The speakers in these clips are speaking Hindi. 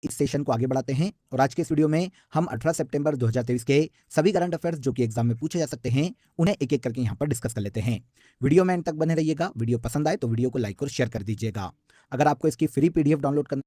इस सेशन को आगे बढ़ाते हैं और आज के इस वीडियो में हम 18 सितंबर 2023 के सभी करंट अफेयर्स जो कि एग्जाम में पूछे जा सकते हैं उन्हें एक एक करके यहाँ पर डिस्कस कर लेते हैं। वीडियो में एंड तक बने रहिएगा। वीडियो पसंद आए तो वीडियो को लाइक और शेयर कर दीजिएगा। अगर आपको इसकी फ्री पीडीएफ डाउनलोड करना,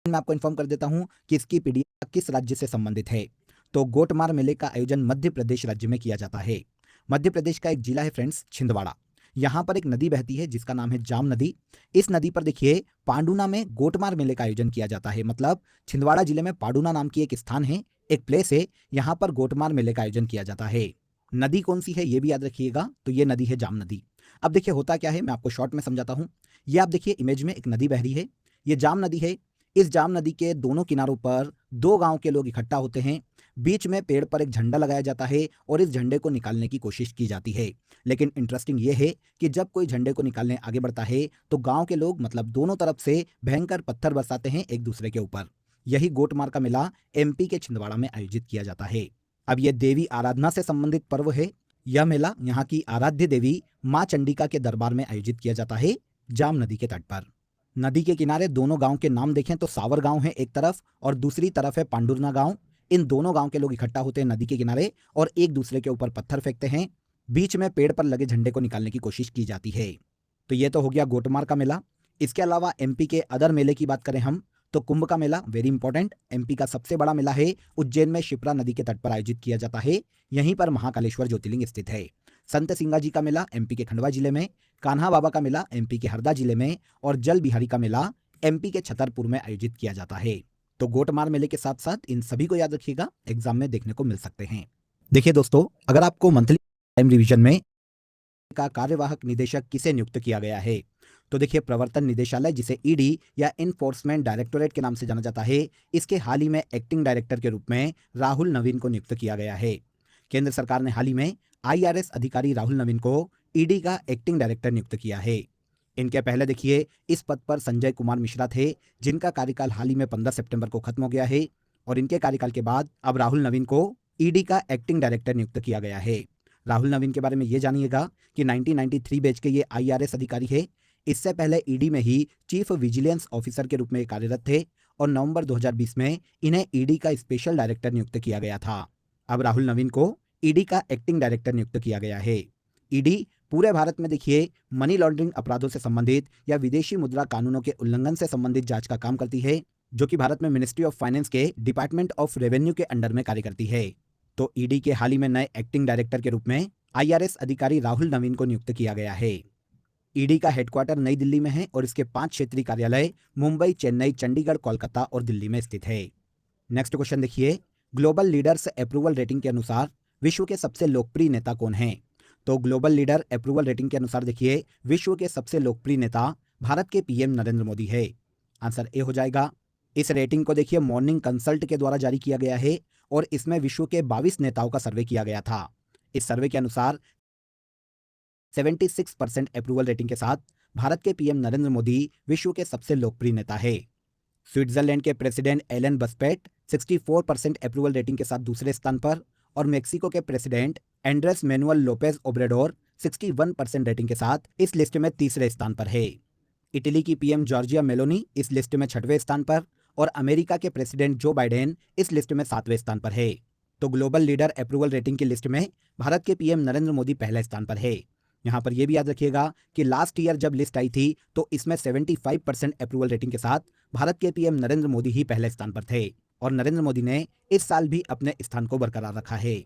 मैं आपको इन्फॉर्म कर देता हूं कि इसकी पीडीएफ किस राज्य से संबंधित है। तो गोटमार मेले का आयोजन मध्य प्रदेश राज्य में किया जाता है। मध्य प्रदेश का एक जिला है फ्रेंड्स छिंदवाड़ा। यहाँ पर एक नदी बहती है जिसका नाम है जाम नदी। इस नदी पर देखिए पांडुना में गोटमार मेले का आयोजन किया जाता है। मतलब छिंदवाड़ा जिले में पांडुना नाम की एक स्थान है, एक प्लेस है, यहाँ पर गोटमार मेले का आयोजन किया जाता है। नदी कौन सी है ये भी याद रखिएगा, तो ये नदी है जाम नदी। अब देखिए होता क्या है, मैं आपको शॉर्ट में समझाता हूँ। ये आप देखिए इमेज में एक नदी बह रही है, ये जाम नदी है। इस जाम नदी के दोनों किनारों पर दो गांव के लोग इकट्ठा होते हैं। बीच में पेड़ पर एक झंडा लगाया जाता है और इस झंडे को निकालने की कोशिश की जाती है। लेकिन इंटरेस्टिंग ये है कि जब कोई झंडे को निकालने आगे बढ़ता है तो गांव के लोग मतलब दोनों तरफ से भयंकर पत्थर बरसाते हैं एक दूसरे के ऊपर। यही गोटमार का मेला एमपी के छिंदवाड़ा में आयोजित किया जाता है। अब यह देवी आराधना से संबंधित पर्व है। यह मेला यहाँ की आराध्य देवी माँ चंडिका के दरबार में आयोजित किया जाता है जाम नदी के तट पर। नदी के किनारे दोनों गांव के नाम देखें तो सावर गांव है एक तरफ और दूसरी तरफ है पांडुरना गांव। इन दोनों गांव के लोग इकट्ठा होते हैं नदी के किनारे और एक दूसरे के ऊपर पत्थर फेंकते हैं। बीच में पेड़ पर लगे झंडे को निकालने की कोशिश की जाती है। तो ये तो हो गया गोटमार का मेला। इसके अलावा एमपी के अदर मेले की बात करें हम तो कुंभ का मेला वेरी इंपॉर्टेंट। एमपी का सबसे बड़ा मेला है, उज्जैन में शिप्रा नदी के तट पर आयोजित किया जाता है। यहीं पर महाकालेश्वर ज्योतिर्लिंग स्थित है। संत सिंगा जी का मेला एमपी के खंडवा जिले में, कान्हा बाबा का मेला एमपी के हरदा जिले में और जल बिहारी का मेला एमपी के छतरपुर में आयोजित किया जाता है। तो गोटमार मेले के साथ साथ इन सभी को याद रखिएगा, एग्जाम में देखने को मिल सकते हैं। देखिए दोस्तों, अगर आपको मंथली टाइम रिवीजन में का कार्यवाहक निदेशक किसे नियुक्त किया गया है तो देखिए प्रवर्तन निदेशालय जिसे ईडी या इन्फोर्समेंट डायरेक्टोरेट के नाम से जाना जाता है, इसके हाल ही में एक्टिंग डायरेक्टर के रूप में राहुल नवीन को नियुक्त किया गया है। केंद्र सरकार ने हाल ही में आईआरएस अधिकारी राहुल नवीन को ईडी का एक्टिंग डायरेक्टर नियुक्त किया है। इनके पहले देखिए इस पद पर संजय कुमार मिश्रा थे, जिनका कार्यकाल हाल ही में 15 सितंबर को खत्म हो गया है। और इनके कार्यकाल के बाद अब राहुल नवीन को ईडी का एक्टिंग डायरेक्टर नियुक्त किया गया है। राहुल नवीन के बारे में ये जानिएगा कि 1993 बैच के ये आईआरएस अधिकारी है। इससे पहले ईडी में ही चीफ विजिलेंस ऑफिसर के रूप में कार्यरत थे और नवंबर 2020 में इन्हें ईडी का स्पेशल डायरेक्टर नियुक्त किया गया था। अब राहुल नवीन को ईडी का एक्टिंग डायरेक्टर नियुक्त किया गया है। ईडी पूरे भारत में देखिए मनी लॉन्ड्रिंग अपराधों से संबंधित या विदेशी मुद्रा कानूनों के उल्लंघन से संबंधित जांच का काम करती है, जो कि भारत में मिनिस्ट्री ऑफ फाइनेंस के डिपार्टमेंट ऑफ रेवेन्यू के अंडर में कार्य करती है। तो ईडी के हाल ही में नए एक्टिंग डायरेक्टर के रूप में आईआरएस अधिकारी राहुल नवीन को नियुक्त किया गया है। ईडी का हेडक्वार्टर नई दिल्ली में है और इसके 5 क्षेत्रीय कार्यालय मुंबई, चेन्नई, चंडीगढ़, कोलकाता और दिल्ली में स्थित है। नेक्स्ट क्वेश्चन देखिए, ग्लोबल लीडर्स अप्रूवल रेटिंग के अनुसार विश्व के सबसे लोकप्रिय नेता कौन हैं? तो ग्लोबल लीडर अप्रूवल रेटिंग के अनुसार देखिए विश्व के सबसे लोकप्रिय नेता भारत के पीएम नरेंद्र मोदी है। आंसर ए हो जाएगा। इस रेटिंग को देखिए मॉर्निंग कंसल्ट के द्वारा जारी किया गया है और इसमें विश्व के 22 नेताओं का सर्वे किया गया था। इस सर्वे के अनुसार 76% अप्रूवल रेटिंग के साथ भारत के पीएम नरेंद्र मोदी विश्व के सबसे लोकप्रिय नेता है। स्विट्जरलैंड के प्रेसिडेंट एलन बस्पेट 64% अप्रूवल रेटिंग के साथ दूसरे स्थान पर और मेक्सिको के president Andres Manuel Lopez Obrador 61% rating के साथ इस लिस्ट में तीसरे स्थान पर है। इटली की पीएम जॉर्जिया मेलोनी इस लिस्ट में 6वें स्थान पर और अमेरिका के प्रेसिडेंट जो बाइडेन इस लिस्ट में 7वें स्थान पर है। तो ग्लोबल लीडर अप्रूवल रेटिंग की लिस्ट में भारत के पीएम नरेंद्र मोदी पहले स्थान पर है। यहाँ पर यह भी याद रखिएगा कि लास्ट ईयर जब लिस्ट आई थी तो इसमें 75% अप्रूवल रेटिंग के साथ भारत के पीएम नरेंद्र मोदी ही पहले स्थान पर थे और नरेंद्र मोदी ने इस साल भी अपने स्थान को बरकरार रखा है।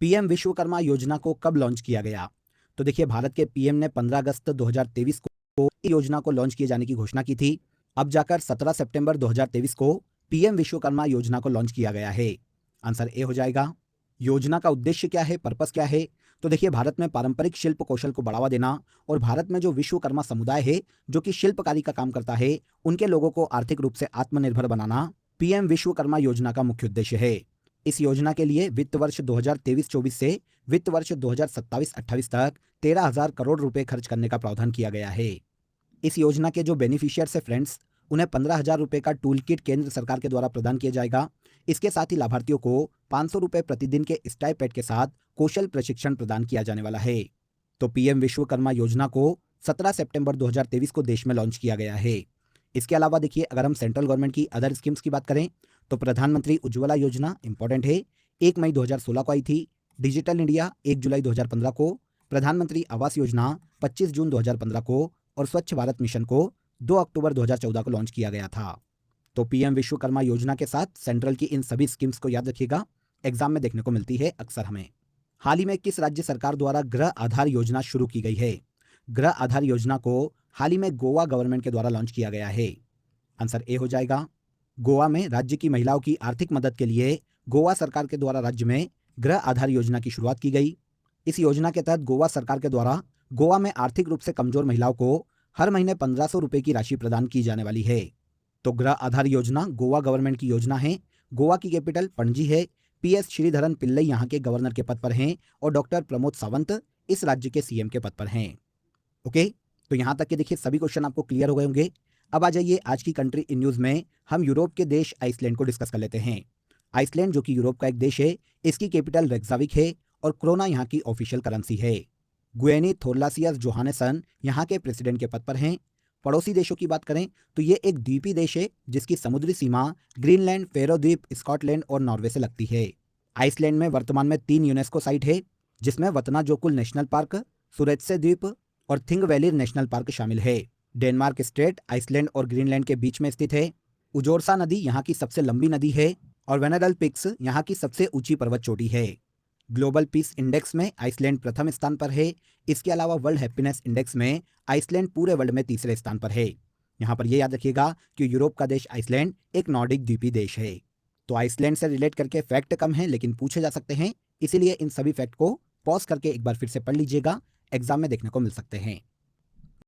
पीएम विश्वकर्मा योजना को कब लॉन्च किया गया? तो देखिए भारत के पीएम ने 15 अगस्त 2023 को इस योजना को लॉन्च किए जाने की घोषणा की थी। अब जाकर 17 सितंबर 2023 को पीएम विश्वकर्मा योजना को लॉन्च किया गया है। आंसर ए हो जाएगा। योजना का उद्देश्य क्या है, पर्पस क्या है? तो देखिए भारत में पारंपरिक शिल्प कौशल को बढ़ावा देना और भारत में जो विश्वकर्मा समुदाय है जो कि शिल्पकारी का काम करता है, उनके लोगों को आर्थिक रूप से आत्मनिर्भर बनाना पीएम विश्वकर्मा योजना का मुख्य उद्देश्य है। इस योजना के लिए वित्त वर्ष 2023-24 से वित्त वर्ष 2027-28 तक 13,000 करोड़ रुपए खर्च करने का प्रावधान किया गया है। इस योजना के जो बेनिफिशियर्स है फ्रेंड्स, उन्हें 15,000 रुपए का टूल किट केंद्र सरकार के द्वारा प्रदान किया जाएगा। इसके साथ ही लाभार्थियों को 500 रुपए प्रतिदिन के स्टाइपेंड के साथ कौशल प्रशिक्षण प्रदान किया जाने वाला है। तो पीएम विश्वकर्मा योजना को 17 सितंबर 2023 को देश में लॉन्च किया गया है। इसके अलावा देखिए, अगर हम सेंट्रल गवर्नमेंट की अदर स्कीम्स की बात करें तो प्रधानमंत्री उज्ज्वला योजना इंपॉर्टेंट है, 1 मई 2016 को आई थी। डिजिटल इंडिया 1 जुलाई 2015 को, प्रधानमंत्री आवास योजना 25 जून 2015 को और स्वच्छ भारत मिशन को 2 अक्टूबर 2014 को लॉन्च किया गया था। तो पीएम विश्वकर्मा योजना के साथ सेंट्रल की इन सभी स्कीम्स को याद रखिएगा, एग्जाम में देखने को मिलती है अक्सर हमें। हाल ही में किस राज्य सरकार द्वारा गृह आधार योजना शुरू की गई है? गृह आधार योजना को हाल ही में गोवा गवर्नमेंट के द्वारा लॉन्च किया गया है। आंसर ए हो जाएगा। गोवा में राज्य की महिलाओं की आर्थिक मदद के लिए गोवा सरकार के द्वारा राज्य में गृह आधार योजना की शुरुआत की गई। इस योजना के तहत गोवा सरकार के द्वारा गोवा में आर्थिक रूप से कमजोर महिलाओं को हर महीने 1500 रुपए की राशि प्रदान की जाने वाली है। तो गृह आधार योजना गोवा गवर्नमेंट की योजना है। गोवा की कैपिटल पणजी है। पीएस श्रीधरन पिल्लई यहाँ के गवर्नर के पद पर हैं और डॉक्टर प्रमोद सावंत इस राज्य के सीएम के पद पर हैं। ओके, तो यहाँ तक के देखिए सभी क्वेश्चन आपको क्लियर हो गए होंगे। अब आ जाइए आज की कंट्री इन न्यूज में हम यूरोप के देश आइसलैंड को डिस्कस कर लेते हैं। आइसलैंड जो कि यूरोप का एक देश है, इसकी कैपिटल रेक्जाविक है और क्रोना यहाँ की ऑफिशियल करेंसी है। गुएनी थोरलासियस जोहानेसन यहाँ के प्रेसिडेंट के पद पर हैं। पड़ोसी देशों की बात करें तो ये एक द्वीपीय देश है जिसकी समुद्री सीमा ग्रीनलैंड, फेरो द्वीप, स्कॉटलैंड और नॉर्वे से लगती है। आइसलैंड में वर्तमान में 3 यूनेस्को साइट है, जिसमें वतनाजोकुल नेशनल पार्क, सुरेत्से द्वीप और थिंगवैलिर नेशनल पार्क शामिल है। डेनमार्क स्ट्रेट आइसलैंड और ग्रीनलैंड के बीच में स्थित है। उजोरसा नदी यहाँ की सबसे लंबी नदी है और वेनेरल पिक्स यहाँ की सबसे ऊंची पर्वत चोटी है। ग्लोबल पीस इंडेक्स में आइसलैंड प्रथम स्थान पर है। इसके अलावा वर्ल्ड हैप्पीनेस इंडेक्स में आइसलैंड पूरे वर्ल्ड में तीसरे स्थान पर है। यहाँ पर यह याद रखिएगा कि यूरोप का देश आइसलैंड एक नॉर्डिक द्वीपीय देश है। तो आइसलैंड से रिलेट करके फैक्ट कम है लेकिन पूछे जा सकते हैं, इसीलिए इन सभी फैक्ट को पॉज करके एक बार फिर से पढ़ लीजिएगा, एग्जाम में देखने को मिल सकते हैं।